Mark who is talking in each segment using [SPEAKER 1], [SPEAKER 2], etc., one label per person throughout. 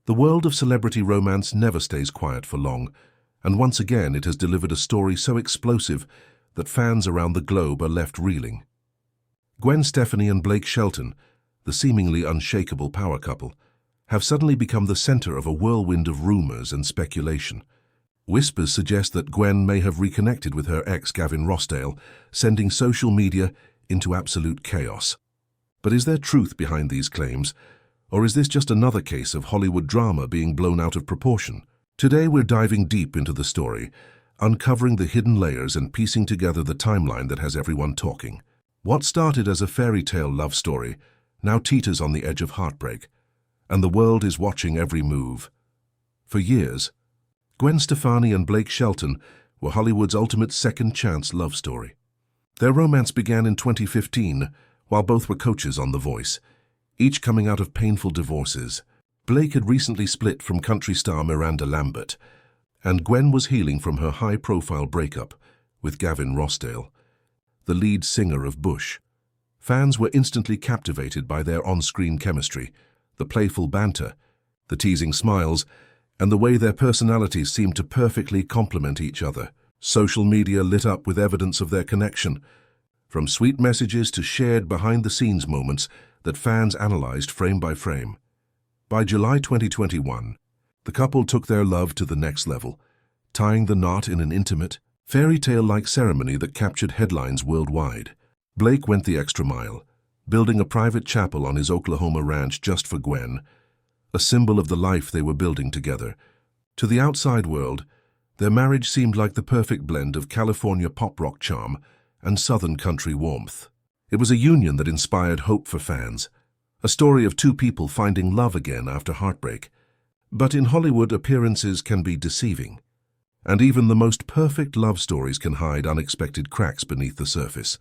[SPEAKER 1] The world of celebrity romance never stays quiet for long, and once again it has delivered a story so explosive that fans around the globe are left reeling. Gwen Stefani and Blake Shelton, the seemingly unshakable power couple, have suddenly become the center of a whirlwind of rumors and speculation. Whispers suggest that Gwen may have reconnected with her ex Gavin Rossdale, sending social media into absolute chaos. But is there truth behind these claims, or is this just another case of Hollywood drama being blown out of proportion? Today we're diving deep into the story, uncovering the hidden layers and piecing together the timeline that has everyone talking. What started as a fairy tale love story now teeters on the edge of heartbreak, and the world is watching every move. For years, Gwen Stefani and Blake Shelton were Hollywood's ultimate second-chance love story. Their romance began in 2015, while both were coaches on The Voice, each coming out of painful divorces. Blake had recently split from country star Miranda Lambert, and Gwen was healing from her high-profile breakup with Gavin Rossdale, the lead singer of Bush. Fans were instantly captivated by their on-screen chemistry, the playful banter, the teasing smiles, and the way their personalities seemed to perfectly complement each other. Social media lit up with evidence of their connection, from sweet messages to shared behind-the-scenes moments that fans analyzed frame by frame. By July 2021, the couple took their love to the next level, tying the knot in an intimate, fairy tale-like ceremony that captured headlines worldwide. Blake went the extra mile, building a private chapel on his Oklahoma ranch just for Gwen, a symbol of the life they were building together. To the outside world, their marriage seemed like the perfect blend of California pop-rock charm and Southern country warmth. It was a union that inspired hope for fans, a story of two people finding love again after heartbreak. But in Hollywood, appearances can be deceiving, and even the most perfect love stories can hide unexpected cracks beneath the surface.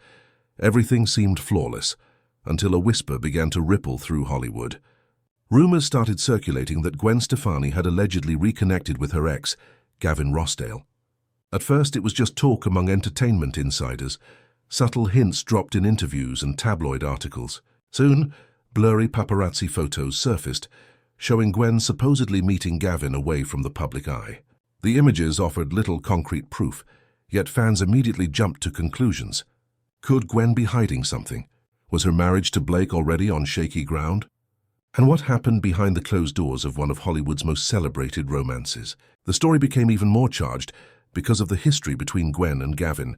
[SPEAKER 1] Everything seemed flawless, until a whisper began to ripple through Hollywood. Rumors started circulating that Gwen Stefani had allegedly reconnected with her ex, Gavin Rossdale. At first, it was just talk among entertainment insiders, subtle hints dropped in interviews and tabloid articles. Soon, blurry paparazzi photos surfaced, showing Gwen supposedly meeting Gavin away from the public eye. The images offered little concrete proof, yet fans immediately jumped to conclusions. Could Gwen be hiding something? Was her marriage to Blake already on shaky ground? And what happened behind the closed doors of one of Hollywood's most celebrated romances? The story became even more charged because of the history between Gwen and Gavin.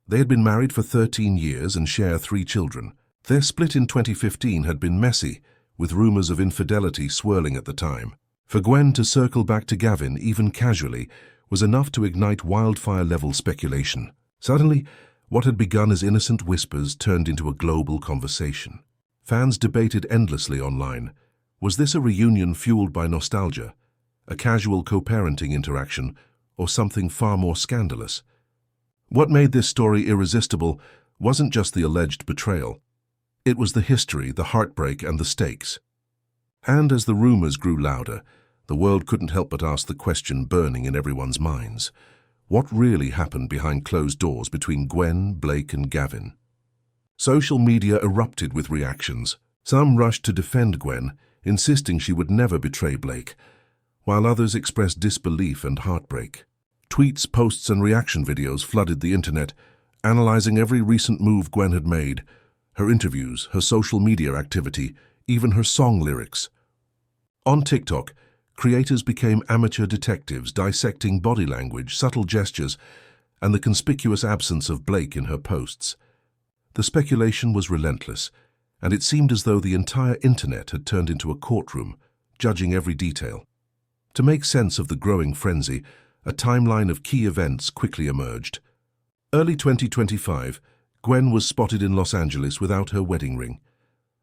[SPEAKER 1] They had been married for 13 years and share 3 children. Their split in 2015 had been messy, with rumors of infidelity swirling at the time. For Gwen to circle back to Gavin, even casually, was enough to ignite wildfire-level speculation. Suddenly, what had begun as innocent whispers turned into a global conversation. Fans debated endlessly online. Was this a reunion fueled by nostalgia, a casual co-parenting interaction, or something far more scandalous? What made this story irresistible wasn't just the alleged betrayal. It was the history, the heartbreak, and the stakes. And as the rumors grew louder, the world couldn't help but ask the question burning in everyone's minds. What really happened behind closed doors between Gwen, Blake, and Gavin? Social media erupted with reactions. Some rushed to defend Gwen, insisting she would never betray Blake, while others expressed disbelief and heartbreak. Tweets, posts, and reaction videos flooded the internet, analyzing every recent move Gwen had made, her interviews, her social media activity, even her song lyrics. On TikTok, creators became amateur detectives, dissecting body language, subtle gestures, and the conspicuous absence of Blake in her posts. The speculation was relentless, and it seemed as though the entire internet had turned into a courtroom, judging every detail. To make sense of the growing frenzy, a timeline of key events quickly emerged. Early 2025, Gwen was spotted in Los Angeles without her wedding ring,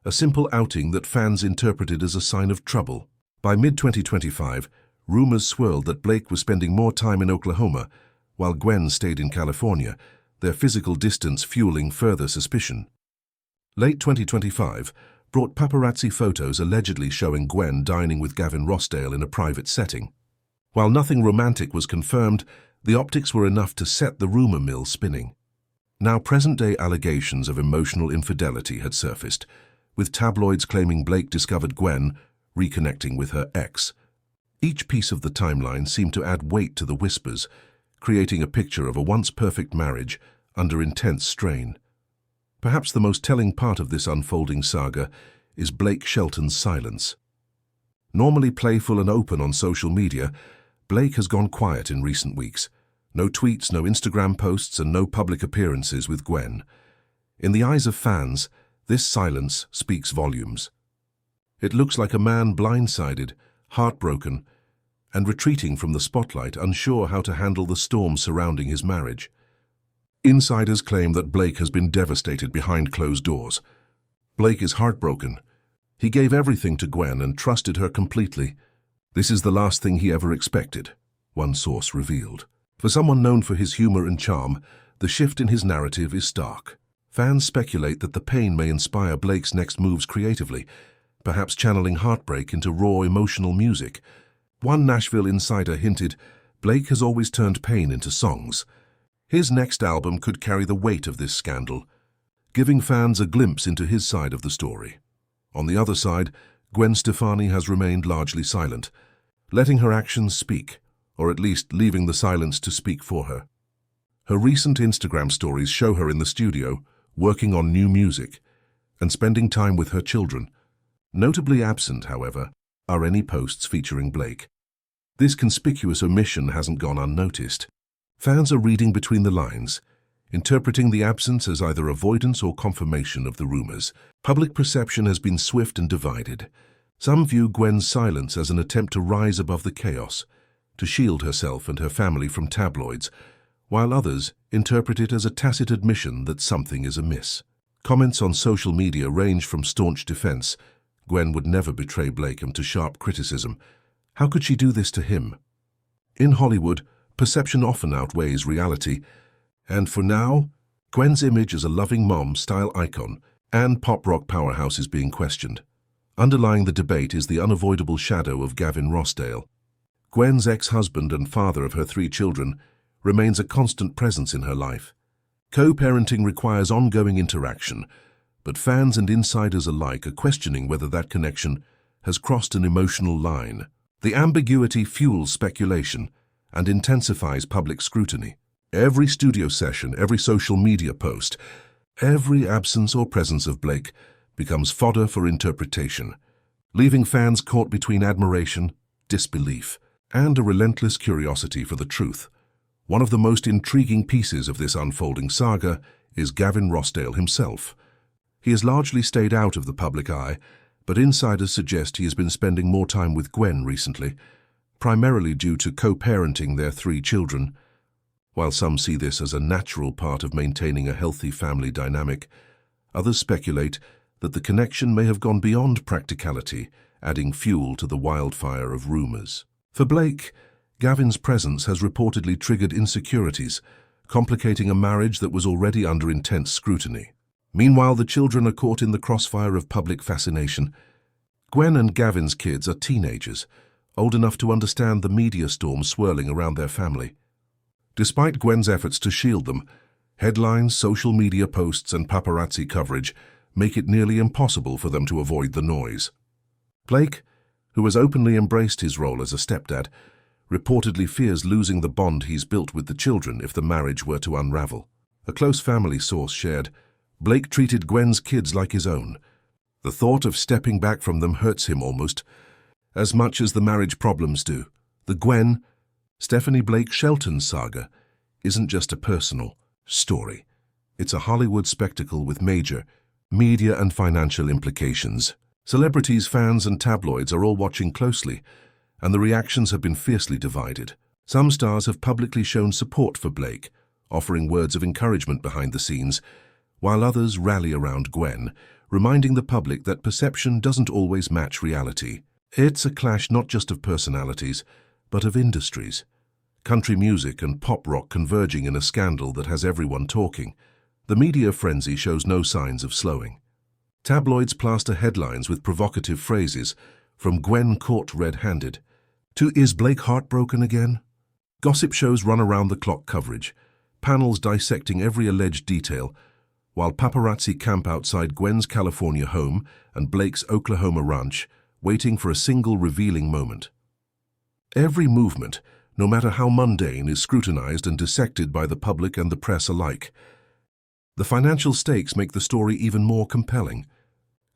[SPEAKER 1] a simple outing that fans interpreted as a sign of trouble. By mid-2025, rumors swirled that Blake was spending more time in Oklahoma, while Gwen stayed in California, their physical distance fueling further suspicion. Late 2025 brought paparazzi photos allegedly showing Gwen dining with Gavin Rossdale in a private setting. While nothing romantic was confirmed, the optics were enough to set the rumor mill spinning. Now present-day allegations of emotional infidelity had surfaced, with tabloids claiming Blake discovered Gwen reconnecting with her ex, Each piece of the timeline seemed to add weight to the whispers, creating a picture of a once-perfect marriage under intense strain. Perhaps the most telling part of this unfolding saga is Blake Shelton's silence. Normally playful and open on social media, Blake has gone quiet in recent weeks. No tweets, no Instagram posts, and no public appearances with Gwen. In the eyes of fans, this silence speaks volumes. It looks like a man blindsided, heartbroken, and retreating from the spotlight, unsure how to handle the storm surrounding his marriage. Insiders claim that Blake has been devastated behind closed doors. Blake is heartbroken. He gave everything to Gwen and trusted her completely. This is the last thing he ever expected, one source revealed. For someone known for his humor and charm, the shift in his narrative is stark. Fans speculate that the pain may inspire Blake's next moves creatively, perhaps channeling heartbreak into raw emotional music. One Nashville insider hinted, Blake has always turned pain into songs. His next album could carry the weight of this scandal, giving fans a glimpse into his side of the story. On the other side, Gwen Stefani has remained largely silent, letting her actions speak, or at least leaving the silence to speak for her. Her recent Instagram stories show her in the studio, working on new music, and spending time with her children. Notably absent, however, are any posts featuring Blake. This conspicuous omission hasn't gone unnoticed. Fans are reading between the lines, interpreting the absence as either avoidance or confirmation of the rumors. Public perception has been swift and divided. Some view Gwen's silence as an attempt to rise above the chaos, to shield herself and her family from tabloids, while others interpret it as a tacit admission that something is amiss. Comments on social media range from staunch defense, Gwen would never betray Blake, to sharp criticism. How could she do this to him? In Hollywood, perception often outweighs reality, and for now, Gwen's image as a loving mom-style icon and pop-rock powerhouse is being questioned. Underlying the debate is the unavoidable shadow of Gavin Rossdale. Gwen's ex-husband and father of her 3 children remains a constant presence in her life. Co-parenting requires ongoing interaction, but fans and insiders alike are questioning whether that connection has crossed an emotional line. The ambiguity fuels speculation and intensifies public scrutiny. Every studio session, every social media post, every absence or presence of Blake becomes fodder for interpretation, leaving fans caught between admiration, disbelief, and a relentless curiosity for the truth. One of the most intriguing pieces of this unfolding saga is Gavin Rossdale himself. He has largely stayed out of the public eye, but insiders suggest he has been spending more time with Gwen recently, primarily due to co-parenting their 3 children. While some see this as a natural part of maintaining a healthy family dynamic, others speculate that the connection may have gone beyond practicality, adding fuel to the wildfire of rumors. For Blake, Gavin's presence has reportedly triggered insecurities, complicating a marriage that was already under intense scrutiny. Meanwhile, the children are caught in the crossfire of public fascination. Gwen and Gavin's kids are teenagers, old enough to understand the media storm swirling around their family. Despite Gwen's efforts to shield them, headlines, social media posts, and paparazzi coverage make it nearly impossible for them to avoid the noise. Blake, who has openly embraced his role as a stepdad, reportedly fears losing the bond he's built with the children if the marriage were to unravel. A close family source shared, Blake treated Gwen's kids like his own. The thought of stepping back from them hurts him almost as much as the marriage problems do. The Gwen Stefani Blake Shelton saga isn't just a personal story. It's a Hollywood spectacle with major media and financial implications. Celebrities, fans, and tabloids are all watching closely, and the reactions have been fiercely divided. Some stars have publicly shown support for Blake, offering words of encouragement behind the scenes, while others rally around Gwen, reminding the public that perception doesn't always match reality. It's a clash not just of personalities, but of industries. Country music and pop rock converging in a scandal that has everyone talking. The media frenzy shows no signs of slowing. Tabloids plaster headlines with provocative phrases, from Gwen caught red-handed to "Is Blake heartbroken again?" Gossip shows run around-the-clock coverage, panels dissecting every alleged detail, while paparazzi camp outside Gwen's California home and Blake's Oklahoma ranch, waiting for a single revealing moment. Every movement, no matter how mundane, is scrutinized and dissected by the public and the press alike. The financial stakes make the story even more compelling.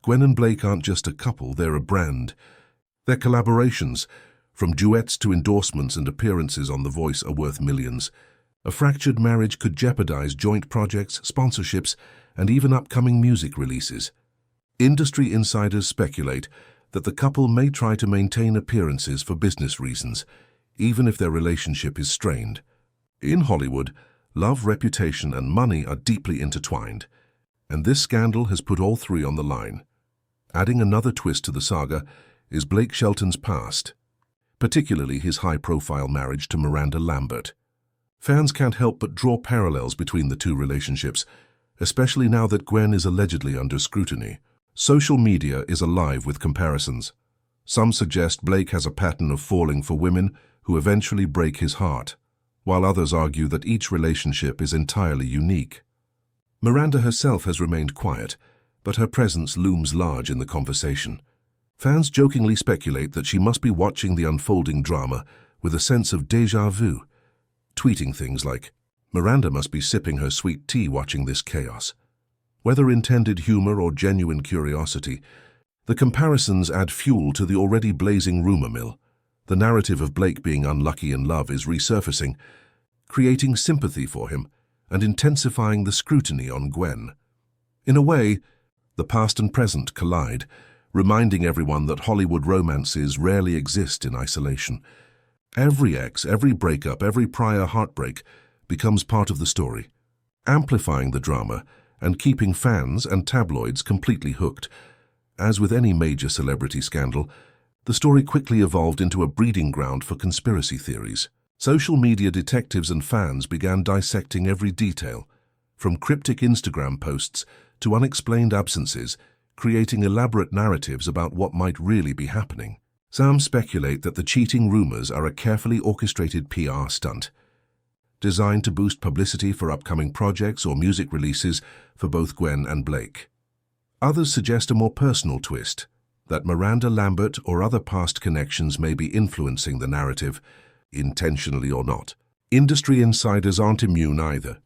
[SPEAKER 1] Gwen and Blake aren't just a couple, they're a brand. Their collaborations, from duets to endorsements and appearances on The Voice, are worth millions. A fractured marriage could jeopardize joint projects, sponsorships, and even upcoming music releases. Industry insiders speculate that the couple may try to maintain appearances for business reasons, even if their relationship is strained. In Hollywood, love, reputation, and money are deeply intertwined, and this scandal has put all three on the line. Adding another twist to the saga is Blake Shelton's past, particularly his high-profile marriage to Miranda Lambert. Fans can't help but draw parallels between the two relationships, especially now that Gwen is allegedly under scrutiny. Social media is alive with comparisons. Some suggest Blake has a pattern of falling for women who eventually break his heart, while others argue that each relationship is entirely unique. Miranda herself has remained quiet, but her presence looms large in the conversation. Fans jokingly speculate that she must be watching the unfolding drama with a sense of déjà vu, tweeting things like, "Miranda must be sipping her sweet tea watching this chaos." Whether intended humor or genuine curiosity, the comparisons add fuel to the already blazing rumor mill. The narrative of Blake being unlucky in love is resurfacing, creating sympathy for him and intensifying the scrutiny on Gwen. In a way, the past and present collide, reminding everyone that Hollywood romances rarely exist in isolation. Every ex, every breakup, every prior heartbreak becomes part of the story, amplifying the drama and keeping fans and tabloids completely hooked. As with any major celebrity scandal, the story quickly evolved into a breeding ground for conspiracy theories. Social media detectives and fans began dissecting every detail, from cryptic Instagram posts to unexplained absences, creating elaborate narratives about what might really be happening. Some speculate that the cheating rumors are a carefully orchestrated PR stunt, designed to boost publicity for upcoming projects or music releases for both Gwen and Blake. Others suggest a more personal twist, that Miranda Lambert or other past connections may be influencing the narrative, intentionally or not. Industry insiders aren't immune either.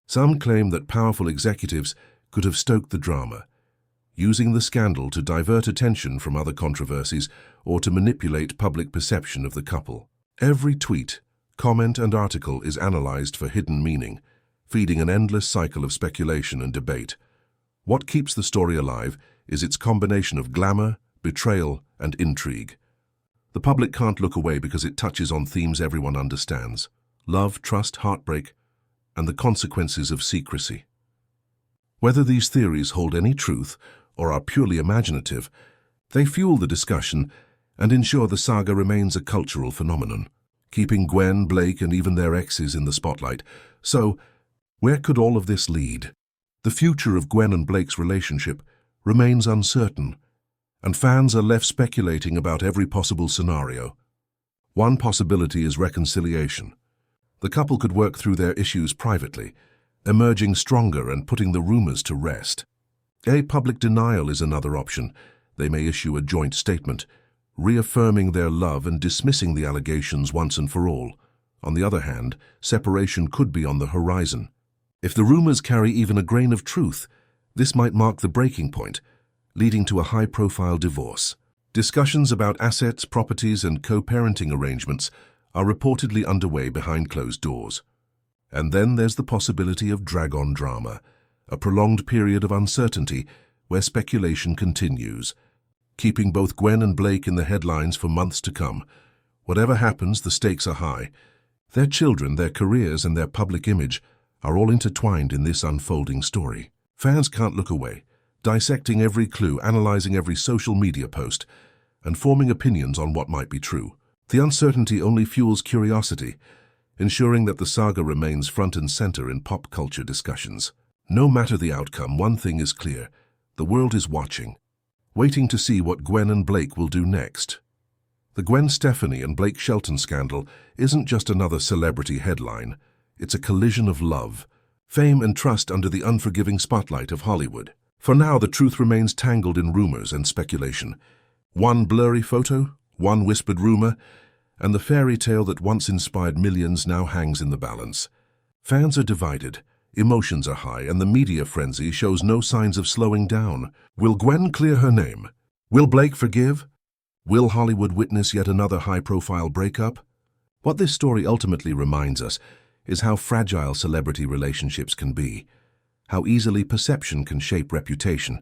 [SPEAKER 1] Some claim that powerful executives could have stoked the drama, using the scandal to divert attention from other controversies or to manipulate public perception of the couple. Every tweet, comment, and article is analyzed for hidden meaning, feeding an endless cycle of speculation and debate. What keeps the story alive is its combination of glamour, betrayal, and intrigue. The public can't look away because it touches on themes everyone understands: love, trust, heartbreak, and the consequences of secrecy. Whether these theories hold any truth or are purely imaginative, they fuel the discussion and ensure the saga remains a cultural phenomenon, keeping Gwen, Blake, and even their exes in the spotlight. So, where could all of this lead? The future of Gwen and Blake's relationship remains uncertain, and fans are left speculating about every possible scenario. One possibility is reconciliation. The couple could work through their issues privately, emerging stronger and putting the rumors to rest. A public denial is another option. They may issue a joint statement, reaffirming their love and dismissing the allegations once and for all. On the other hand, separation could be on the horizon. If the rumors carry even a grain of truth, this might mark the breaking point, leading to a high-profile divorce. Discussions about assets, properties, and co-parenting arrangements are reportedly underway behind closed doors. And then there's the possibility of drag-on drama, a prolonged period of uncertainty where speculation continues, keeping both Gwen and Blake in the headlines for months to come. Whatever happens, the stakes are high. Their children, their careers, and their public image are all intertwined in this unfolding story. Fans can't look away, dissecting every clue, analyzing every social media post, and forming opinions on what might be true. The uncertainty only fuels curiosity, ensuring that the saga remains front and center in pop culture discussions. No matter the outcome, one thing is clear: the world is watching, waiting to see what Gwen and Blake will do next. The Gwen Stefani and Blake Shelton scandal isn't just another celebrity headline. It's a collision of love, fame, and trust under the unforgiving spotlight of Hollywood. For now, the truth remains tangled in rumors and speculation. One blurry photo, one whispered rumor, and the fairy tale that once inspired millions now hangs in the balance. Fans are divided, emotions are high, and the media frenzy shows no signs of slowing down. Will Gwen clear her name? Will Blake forgive? Will Hollywood witness yet another high-profile breakup? What this story ultimately reminds us is how fragile celebrity relationships can be, how easily perception can shape reputation,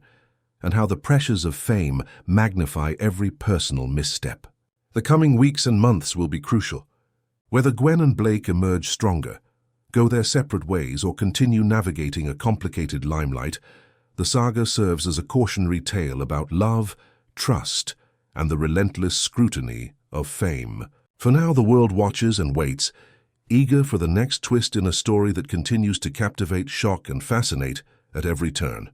[SPEAKER 1] and how the pressures of fame magnify every personal misstep. The coming weeks and months will be crucial. Whether Gwen and Blake emerge stronger, go their separate ways, or continue navigating a complicated limelight, the saga serves as a cautionary tale about love, trust, and the relentless scrutiny of fame. For now, the world watches and waits, eager for the next twist in a story that continues to captivate, shock, and fascinate at every turn.